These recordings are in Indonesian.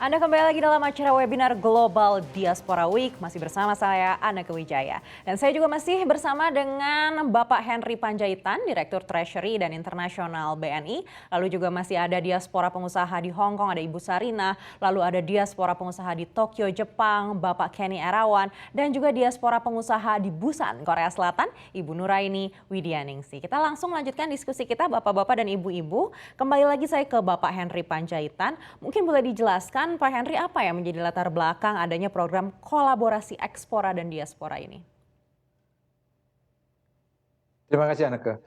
Anda kembali lagi dalam acara webinar Global Diaspora Week, masih bersama saya, Anna Kewijaya. Dan saya juga masih bersama dengan Bapak Henry Panjaitan, Direktur Treasury dan Internasional BNI. Lalu juga masih ada diaspora pengusaha di Hong Kong, ada Ibu Sarina. Lalu ada diaspora pengusaha di Tokyo, Jepang, Bapak Kenny Erawan. Dan juga diaspora pengusaha di Busan, Korea Selatan, Ibu Nuraini Widianingsih. Kita langsung lanjutkan diskusi kita, Bapak-Bapak dan Ibu-Ibu. Kembali lagi saya ke Bapak Henry Panjaitan. Mungkin boleh dijelaskan Pak Henry apa yang menjadi latar belakang adanya program kolaborasi ekspora dan diaspora ini? Terima kasih Anneke.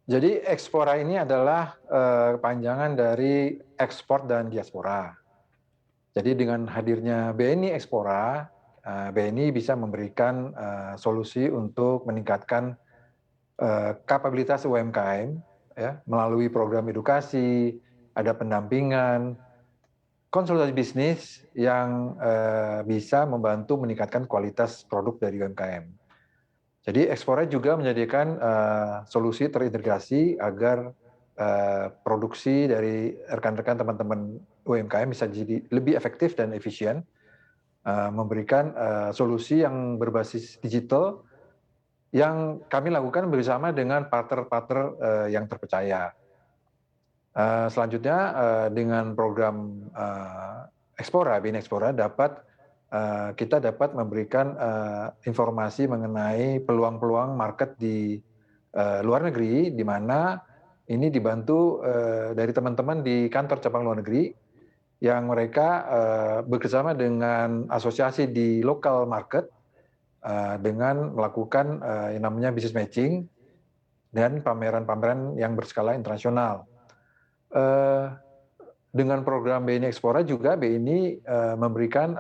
Jadi ekspora ini adalah kepanjangan dari ekspor dan diaspora. Jadi dengan hadirnya BNI Ekspora, BNI bisa memberikan solusi untuk meningkatkan kapabilitas UMKM ya, melalui program edukasi, ada pendampingan, konsultasi bisnis yang bisa membantu meningkatkan kualitas produk dari UMKM. Jadi Ekspora juga menyediakan solusi terintegrasi agar produksi dari rekan-rekan teman-teman UMKM bisa jadi lebih efektif dan efisien, memberikan solusi yang berbasis digital yang kami lakukan bersama dengan partner-partner yang terpercaya. Selanjutnya dengan program Ekspora, BNI Ekspora kita dapat memberikan informasi mengenai peluang-peluang market di luar negeri, di mana ini dibantu dari teman-teman di kantor cabang luar negeri yang mereka bekerjasama dengan asosiasi di local market dengan melakukan yang namanya business matching dan pameran-pameran yang berskala internasional. Dengan program BNI Ekspora juga BNI memberikan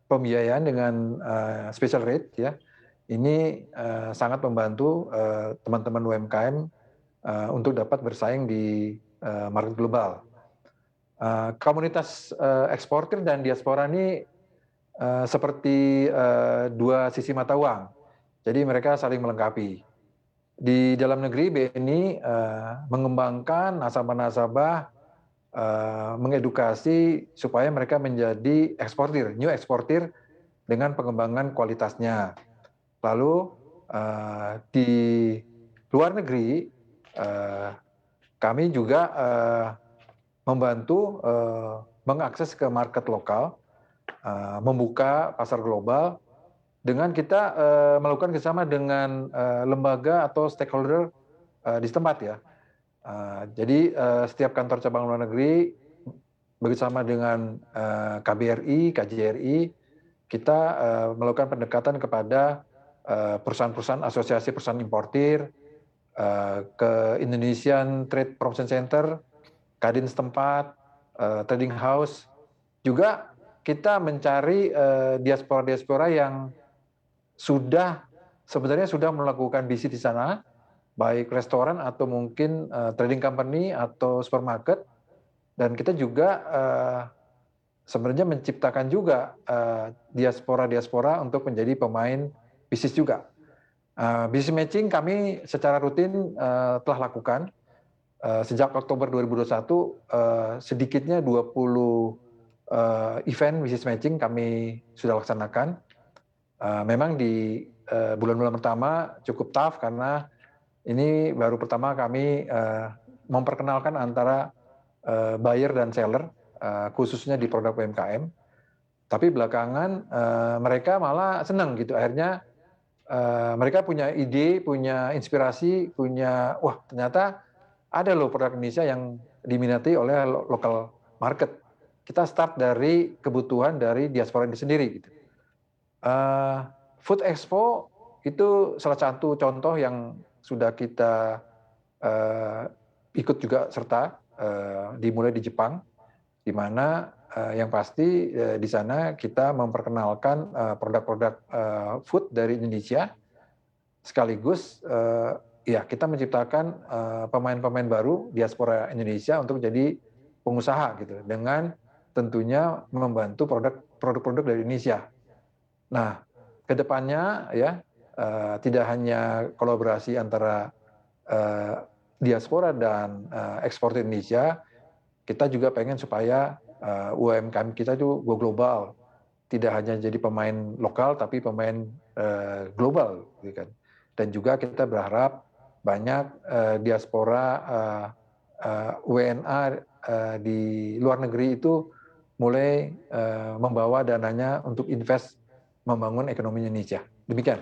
pembiayaan dengan special rate ya. Ini sangat membantu teman-teman UMKM untuk dapat bersaing di market global. Komunitas eksportir dan diaspora ini seperti dua sisi mata uang. Jadi mereka saling melengkapi. Di dalam negeri BNI mengembangkan nasabah-nasabah, mengedukasi supaya mereka menjadi eksportir, new eksportir dengan pengembangan kualitasnya. Lalu di luar negeri kami juga membantu mengakses ke market lokal, membuka pasar global dengan kita melakukan kerjasama dengan lembaga atau stakeholder di setempat ya. Jadi setiap kantor cabang luar negeri bersama dengan KBRI, KJRI, kita melakukan pendekatan kepada perusahaan-perusahaan asosiasi perusahaan importir, ke Indonesian Trade Promotion Center, Kadin setempat, trading house. Juga kita mencari diaspora-diaspora yang sebenarnya sudah melakukan bisnis di sana, baik restoran atau mungkin trading company atau supermarket, dan kita juga sebenarnya menciptakan juga diaspora-diaspora untuk menjadi pemain bisnis juga. Business matching kami secara rutin telah lakukan sejak Oktober 2021, sedikitnya 20 event business matching kami sudah laksanakan. Memang di bulan-bulan pertama cukup tough karena ini baru pertama kami memperkenalkan antara buyer dan seller, khususnya di produk UMKM. Tapi belakangan mereka malah senang gitu. Akhirnya mereka punya ide, punya inspirasi, punya wah ternyata ada loh produk Indonesia yang diminati oleh local market. Kita start dari kebutuhan dari diaspora ini sendiri gitu. Food Expo itu salah satu contoh yang sudah kita ikut juga serta, dimulai di Jepang, di mana yang pasti di sana kita memperkenalkan produk-produk food dari Indonesia, sekaligus ya kita menciptakan pemain-pemain baru diaspora Indonesia untuk menjadi pengusaha gitu, dengan tentunya membantu produk-produk dari Indonesia. Nah, kedepannya ya tidak hanya kolaborasi antara diaspora dan ekspor Indonesia, kita juga pengen supaya UMKM kita itu go global, tidak hanya jadi pemain lokal tapi pemain global, gitu kan. Dan juga kita berharap banyak diaspora WNA di luar negeri itu mulai membawa dananya untuk invest membangun ekonomi Indonesia. Demikian.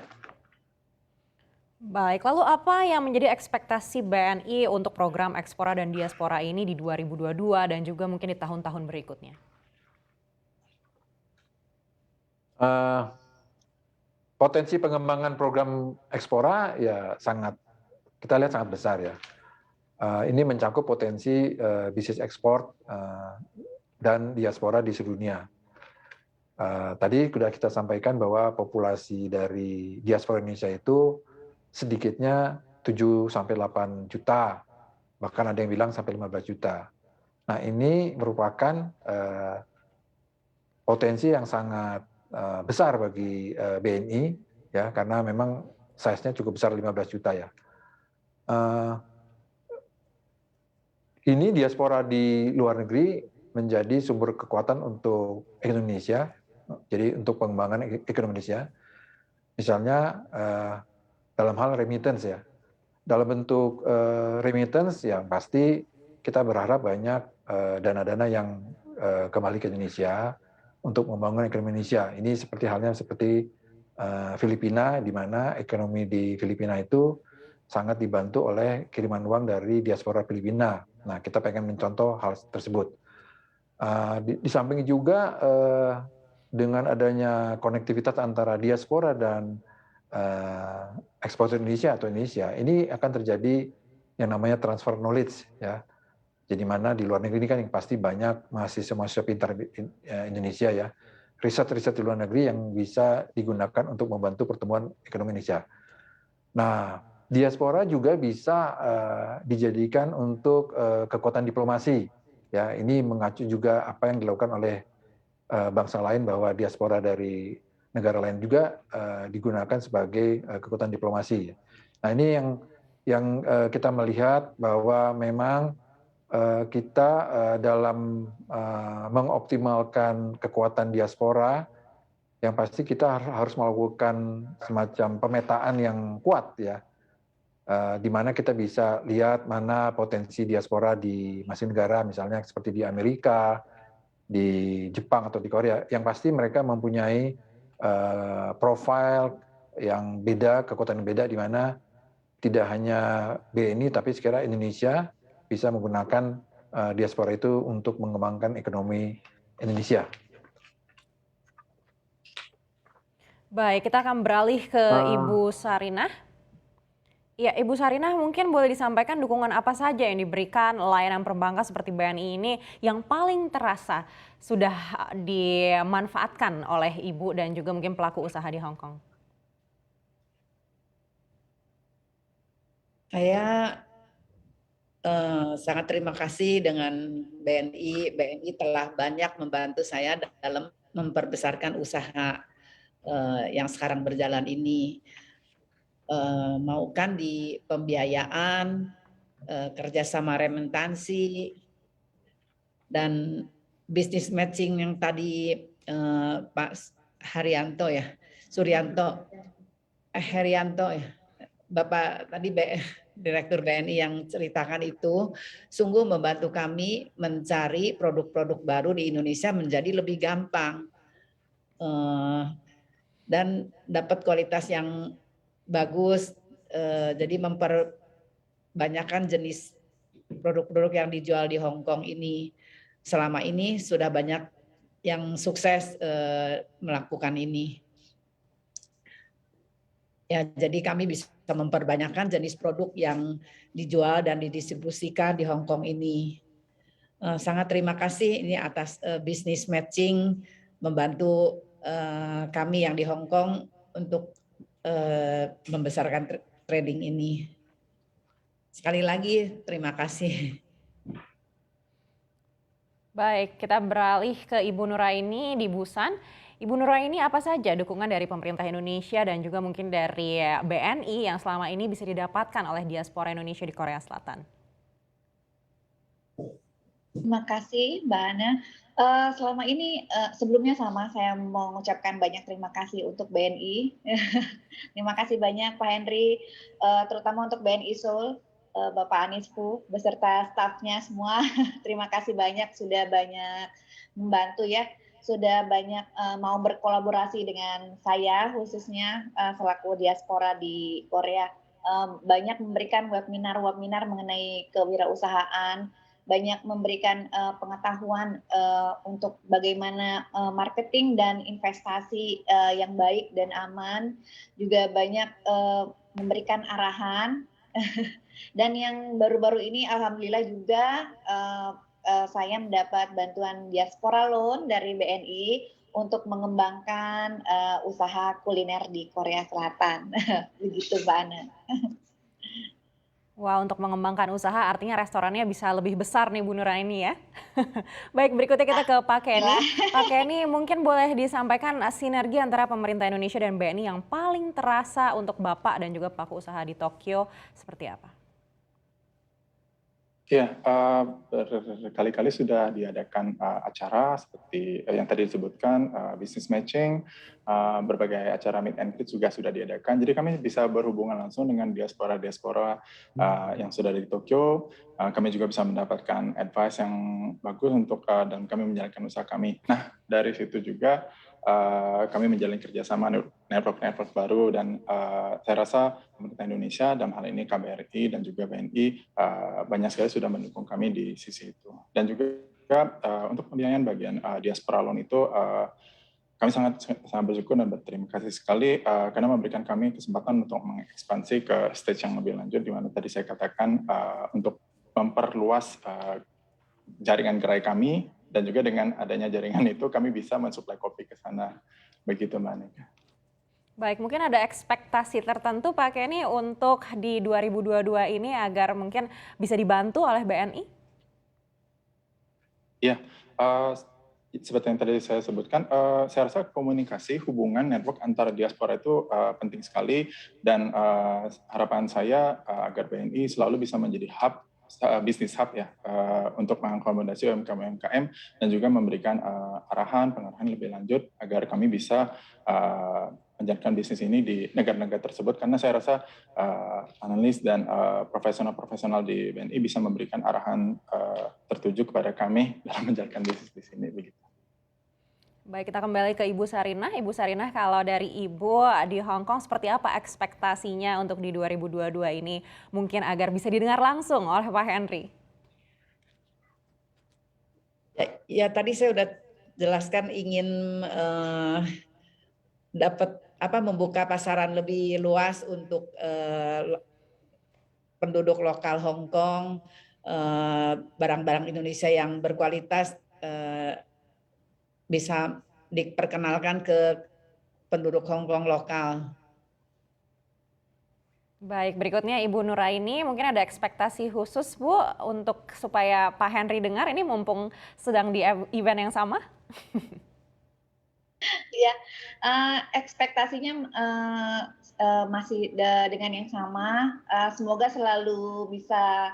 Baik, lalu apa yang menjadi ekspektasi BNI untuk program ekspora dan diaspora ini di 2022 dan juga mungkin di tahun-tahun berikutnya? Potensi pengembangan program ekspora ya kita lihat sangat besar ya. Ini mencakup potensi bisnis ekspor dan diaspora di seluruh dunia. Tadi sudah kita sampaikan bahwa populasi dari diaspora Indonesia itu sedikitnya 7-8 juta, bahkan ada yang bilang sampai 15 juta. Nah, ini merupakan potensi yang sangat besar bagi BNI ya, karena memang size-nya cukup besar 15 juta ya. Ini diaspora di luar negeri menjadi sumber kekuatan untuk Indonesia, jadi untuk pengembangan ekonomi Indonesia. Misalnya dalam hal remittance ya. Dalam bentuk remittance yang pasti kita berharap banyak dana-dana yang kembali ke Indonesia untuk membangun ekonomi Indonesia. Ini halnya seperti Filipina, di mana ekonomi di Filipina itu sangat dibantu oleh kiriman uang dari diaspora Filipina. Nah, kita pengen mencontoh hal tersebut. Di samping juga dengan adanya konektivitas antara diaspora dan ekspor Indonesia atau Indonesia, ini akan terjadi yang namanya transfer knowledge ya. Jadi mana di luar negeri ini kan yang pasti banyak mahasiswa-mahasiswa pintar Indonesia ya, riset-riset di luar negeri yang bisa digunakan untuk membantu pertumbuhan ekonomi Indonesia. Nah, diaspora juga bisa dijadikan untuk kekuatan diplomasi ya. Ini mengacu juga apa yang dilakukan oleh bangsa lain, bahwa diaspora dari negara lain juga digunakan sebagai kekuatan diplomasi. Nah, ini yang kita melihat bahwa memang kita dalam mengoptimalkan kekuatan diaspora, yang pasti kita harus melakukan semacam pemetaan yang kuat ya, di mana kita bisa lihat mana potensi diaspora di masing negara, misalnya seperti di Amerika, di Jepang atau di Korea, yang pasti mereka mempunyai profil yang beda, kekuatan yang beda, di mana tidak hanya BNI tapi sekarang Indonesia bisa menggunakan diaspora itu untuk mengembangkan ekonomi Indonesia. Baik, kita akan beralih ke Ibu Sarinah. Ya, Ibu Sarinah, mungkin boleh disampaikan dukungan apa saja yang diberikan layanan perbankan seperti BNI ini yang paling terasa sudah dimanfaatkan oleh Ibu dan juga mungkin pelaku usaha di Hong Kong? Saya sangat terima kasih dengan BNI. BNI telah banyak membantu saya dalam memperbesarkan usaha yang sekarang berjalan ini. Maukan di pembiayaan, kerjasama remitansi, dan bisnis matching yang tadi Pak Herianto ya, Herianto ya, Bapak tadi Direktur BNI yang ceritakan itu sungguh membantu kami mencari produk-produk baru di Indonesia menjadi lebih gampang dan dapat kualitas yang bagus. Jadi memperbanyakkan jenis produk-produk yang dijual di Hong Kong ini. Selama ini sudah banyak yang sukses melakukan ini. Ya, jadi kami bisa memperbanyakkan jenis produk yang dijual dan didistribusikan di Hong Kong ini. Sangat terima kasih ini atas bisnis matching membantu kami yang di Hong Kong untuk membesarkan trading ini. Sekali lagi terima kasih. Baik, kita beralih ke Ibu Nuraini di Busan. Ibu Nuraini, apa saja dukungan dari pemerintah Indonesia dan juga mungkin dari BNI yang selama ini bisa didapatkan oleh diaspora Indonesia di Korea Selatan? Terima kasih Mbak Ana. Selama ini, sebelumnya sama, saya mau mengucapkan banyak terima kasih untuk BNI. Terima kasih banyak Pak Henry, terutama untuk BNI Seoul, Bapak Anisfu, beserta stafnya semua. Terima kasih banyak sudah banyak membantu ya, sudah banyak mau berkolaborasi dengan saya khususnya selaku diaspora di Korea. Banyak memberikan webinar-webinar mengenai kewirausahaan, banyak memberikan pengetahuan untuk bagaimana marketing dan investasi yang baik dan aman, juga banyak memberikan arahan. Dan yang baru-baru ini alhamdulillah juga saya mendapat bantuan diaspora loan dari BNI untuk mengembangkan usaha kuliner di Korea Selatan. Begitu Mbak Ana. Wah, untuk mengembangkan usaha artinya restorannya bisa lebih besar nih Bu Nuraini ya. Baik, berikutnya kita ke Pak Kenny. Pak Kenny, mungkin boleh disampaikan sinergi antara pemerintah Indonesia dan BNI yang paling terasa untuk Bapak dan juga pelaku usaha di Tokyo seperti apa? Ya, berkali-kali sudah diadakan acara seperti yang tadi disebutkan, business matching, berbagai acara meet and greet juga sudah diadakan. Jadi kami bisa berhubungan langsung dengan diaspora-diaspora yang sudah di Tokyo. Kami juga bisa mendapatkan advice yang bagus untuk dan kami menjalankan usaha kami. Nah, dari situ juga kami menjalin kerjasama network baru dan saya rasa pemerintah Indonesia dalam hal ini KBRI dan juga BNI banyak sekali sudah mendukung kami di sisi itu. Dan juga untuk pembiayaan bagian diaspora loan itu kami sangat bersyukur dan berterima kasih sekali karena memberikan kami kesempatan untuk mengekspansi ke stage yang lebih lanjut di mana tadi saya katakan untuk memperluas jaringan gerai kami. Dan juga dengan adanya jaringan itu kami bisa mensuplai kopi ke sana. Begitu Mbak Nika. Baik, mungkin ada ekspektasi tertentu Pak Kenny untuk di 2022 ini agar mungkin bisa dibantu oleh BNI? Iya, seperti yang tadi saya sebutkan, saya rasa komunikasi hubungan network antara diaspora itu penting sekali dan harapan saya agar BNI selalu bisa menjadi hub bisnis hub ya untuk mengakomodasi UMKM dan juga memberikan arahan pengarahan lebih lanjut agar kami bisa menjalankan bisnis ini di negara-negara tersebut karena saya rasa analis dan profesional-profesional di BNI bisa memberikan arahan tertuju kepada kami dalam menjalankan bisnis di sini begitu. Baik, kita kembali ke Ibu Sarinah. Ibu Sarinah, kalau dari Ibu di Hong Kong seperti apa ekspektasinya untuk di 2022 ini? Mungkin agar bisa didengar langsung oleh Pak Henry. Ya tadi saya sudah jelaskan ingin dapat membuka pasaran lebih luas untuk penduduk lokal Hong Kong, barang-barang Indonesia yang berkualitas bisa diperkenalkan ke penduduk Hong Kong lokal. Baik, berikutnya Ibu Nuraini, mungkin ada ekspektasi khusus Bu untuk supaya Pak Henry dengar ini mumpung sedang di event yang sama? Ya, ekspektasinya masih dengan yang sama. Semoga selalu bisa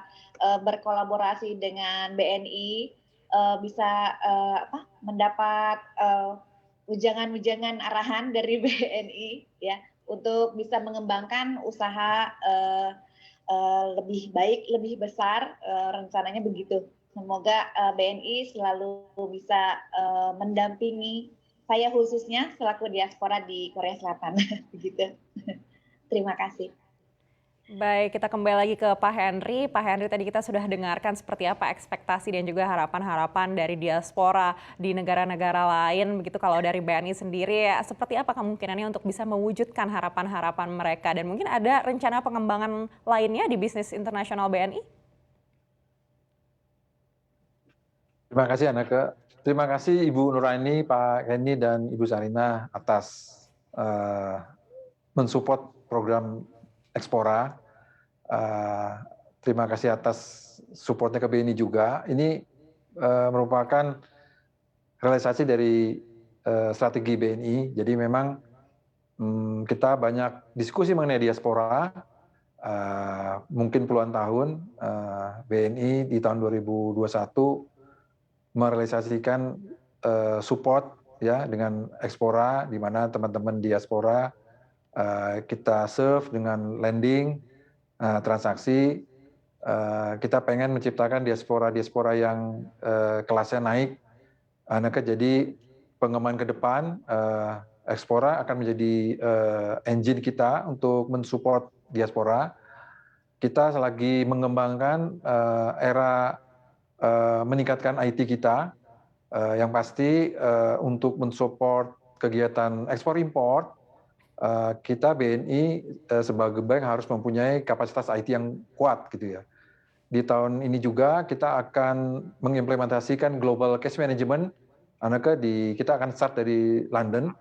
berkolaborasi dengan BNI, bisa mendapat ujangan-ujangan arahan dari BNI ya untuk bisa mengembangkan usaha lebih baik, lebih besar, rencananya begitu. Semoga BNI selalu bisa mendampingi saya khususnya selaku diaspora di Korea Selatan. Begitu. Terima kasih. Baik, kita kembali lagi ke Pak Henry. Pak Henry, tadi kita sudah dengarkan seperti apa ekspektasi dan juga harapan-harapan dari diaspora di negara-negara lain. Begitu kalau dari BNI sendiri, seperti apa kemungkinannya untuk bisa mewujudkan harapan-harapan mereka? Dan mungkin ada rencana pengembangan lainnya di bisnis internasional BNI? Terima kasih Anake. Terima kasih Ibu Nuraini, Pak Kenny, dan Ibu Sarinah atas mensupport program Ekspora. Terima kasih atas supportnya ke BNI juga. Ini merupakan realisasi dari strategi BNI. Jadi memang kita banyak diskusi mengenai diaspora. Mungkin puluhan tahun BNI di tahun 2021 merealisasikan support ya dengan Expora, di mana teman-teman diaspora kita serve dengan lending, transaksi. Kita pengen menciptakan diaspora yang kelasnya naik. Jadi pengembangan ke depan, Expora akan menjadi engine kita untuk mensupport diaspora. Kita lagi mengembangkan era meningkatkan IT kita, yang pasti untuk mensupport kegiatan ekspor impor, kita BNI sebagai bank harus mempunyai kapasitas IT yang kuat gitu ya. Di tahun ini juga kita akan mengimplementasikan global cash management. Kita akan start dari London,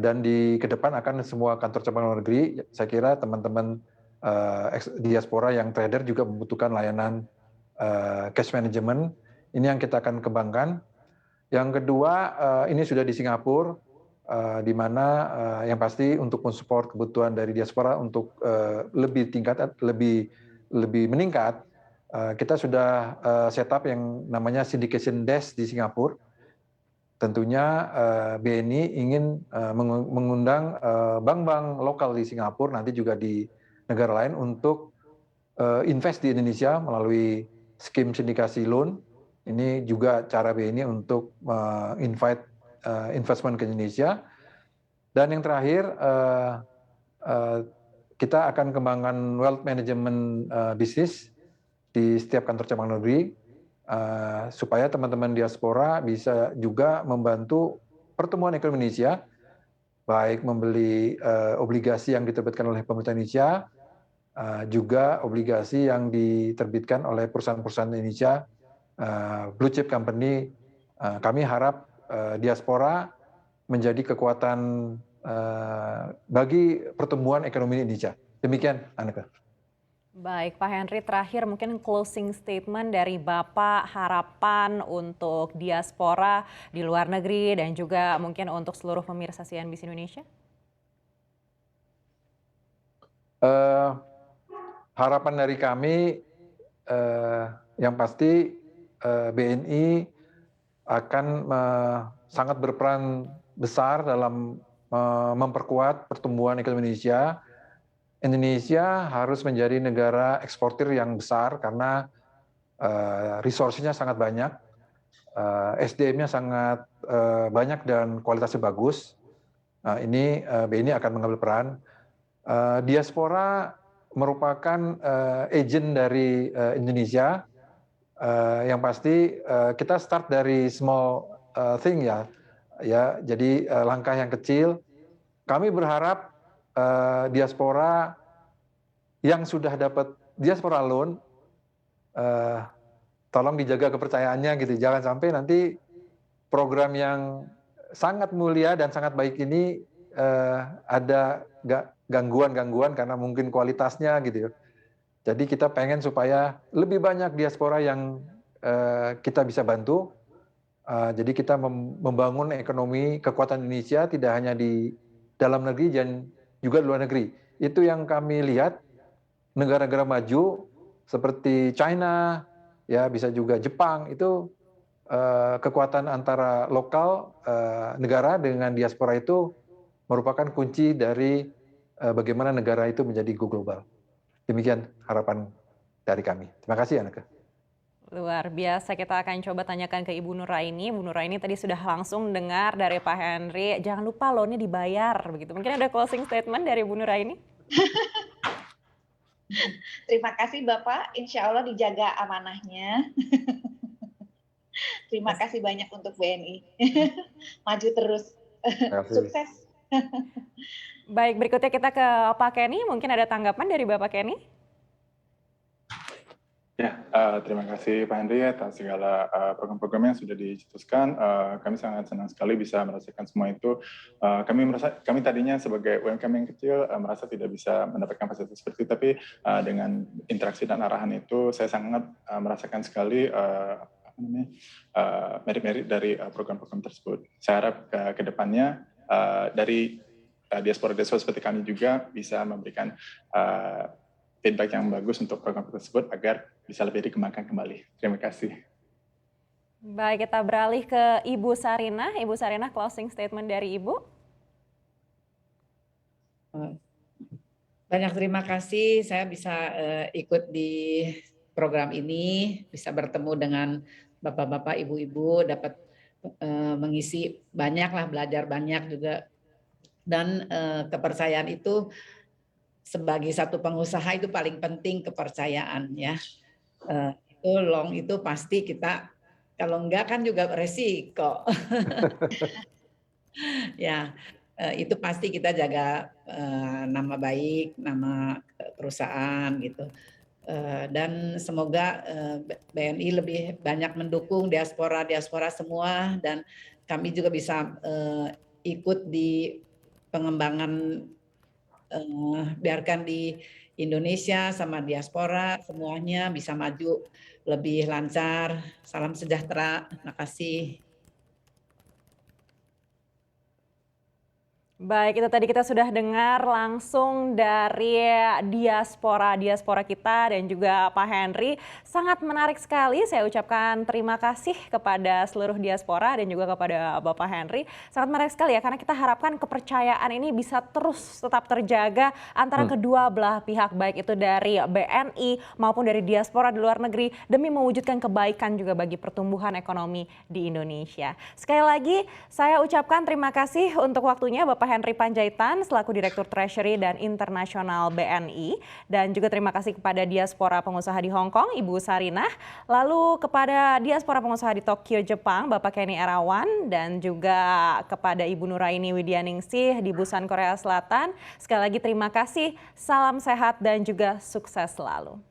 dan ke depan akan semua kantor cabang luar negeri. Saya kira teman-teman diaspora yang trader juga membutuhkan layanan cash management. Ini yang kita akan kembangkan. Yang kedua, ini sudah di Singapura, di mana yang pasti untuk mensupport kebutuhan dari diaspora untuk lebih meningkat, kita sudah setup yang namanya syndication desk di Singapura. Tentunya BNI ingin mengundang bank-bank lokal di Singapura, nanti juga di negara lain untuk invest di Indonesia melalui skim sindikasi loan. Ini juga cara BNI untuk invite investment ke Indonesia. Dan yang terakhir, kita akan kembangkan wealth management bisnis di setiap kantor cabang negeri, supaya teman-teman diaspora bisa juga membantu pertumbuhan ekonomi Indonesia, baik membeli obligasi yang diterbitkan oleh pemerintah Indonesia, juga obligasi yang diterbitkan oleh perusahaan-perusahaan Indonesia, blue chip company. Kami harap diaspora menjadi kekuatan bagi pertumbuhan ekonomi Indonesia. Demikian, Anneke. Baik, Pak Henry, terakhir mungkin closing statement dari Bapak, harapan untuk diaspora di luar negeri dan juga mungkin untuk seluruh pemirsa CNBC Indonesia. Harapan dari kami, yang pasti BNI akan sangat berperan besar dalam memperkuat pertumbuhan ekonomi Indonesia. Indonesia harus menjadi negara eksportir yang besar karena resource-nya sangat banyak, SDM-nya sangat banyak dan kualitasnya bagus. Ini BNI akan mengambil peran. Diaspora merupakan agent dari Indonesia. Yang pasti kita start dari small thing ya. Jadi langkah yang kecil. Kami berharap diaspora yang sudah dapat diaspora loan, tolong dijaga kepercayaannya gitu. Jangan sampai nanti program yang sangat mulia dan sangat baik ini ada gangguan-gangguan karena mungkin kualitasnya gitu ya. Jadi kita pengen supaya lebih banyak diaspora yang kita bisa bantu. Jadi kita membangun ekonomi kekuatan Indonesia tidak hanya di dalam negeri dan juga di luar negeri. Itu yang kami lihat negara-negara maju seperti China, ya bisa juga Jepang, itu kekuatan antara lokal negara dengan diaspora itu merupakan kunci dari bagaimana negara itu menjadi go global. Demikian harapan dari kami. Terima kasih, Anneke. Luar biasa, kita akan coba tanyakan ke Ibu Nuraini. Ibu Nuraini tadi sudah langsung dengar dari Pak Henry, jangan lupa loannya dibayar, begitu. Mungkin ada closing statement dari Ibu Nuraini? Terima kasih Bapak, insya Allah dijaga amanahnya. Terima kasih banyak untuk BNI. Maju terus. Sukses. Baik, berikutnya kita ke Pak Kenny. Mungkin ada tanggapan dari Bapak Kenny? Ya, terima kasih Pak Henry atas segala program-program yang sudah dicetuskan. Kami sangat senang sekali bisa merasakan semua itu. Kami tadinya sebagai UMKM yang kecil merasa tidak bisa mendapatkan fasilitas seperti itu, tapi dengan interaksi dan arahan itu saya sangat merasakan sekali merit-merit dari program-program tersebut. Saya harap ke depannya dari diaspora seperti kami juga bisa memberikan feedback yang bagus untuk program tersebut agar bisa lebih dikembangkan kembali. Terima kasih. Baik, kita beralih ke Ibu Sarinah. Ibu Sarinah, closing statement dari Ibu. Banyak terima kasih saya bisa ikut di program ini, bisa bertemu dengan bapak-bapak, ibu-ibu, dapat mengisi banyak lah, belajar banyak juga. Dan kepercayaan itu sebagai satu pengusaha itu paling penting, kepercayaan ya. Itu long itu pasti kita, kalau enggak kan juga resiko. Ya, itu pasti kita jaga nama baik, nama perusahaan gitu. Dan semoga BNI lebih banyak mendukung diaspora semua, dan kami juga bisa ikut di pengembangan, biarkan di Indonesia sama diaspora semuanya bisa maju lebih lancar. Salam sejahtera. Terima kasih. Baik, itu tadi kita sudah dengar langsung dari diaspora kita dan juga Pak Henry. Sangat menarik sekali, saya ucapkan terima kasih kepada seluruh diaspora dan juga kepada Bapak Henry. Sangat menarik sekali ya, karena kita harapkan kepercayaan ini bisa terus tetap terjaga antara kedua belah pihak, baik itu dari BNI maupun dari diaspora di luar negeri, demi mewujudkan kebaikan juga bagi pertumbuhan ekonomi di Indonesia. Sekali lagi, saya ucapkan terima kasih untuk waktunya Bapak Henry Panjaitan selaku Direktur Treasury dan Internasional BNI, dan juga terima kasih kepada diaspora pengusaha di Hong Kong Ibu Sarinah, lalu kepada diaspora pengusaha di Tokyo Jepang Bapak Kenny Erawan, dan juga kepada Ibu Nuraini Widyaningsih di Busan Korea Selatan. Sekali lagi terima kasih, salam sehat dan juga sukses selalu.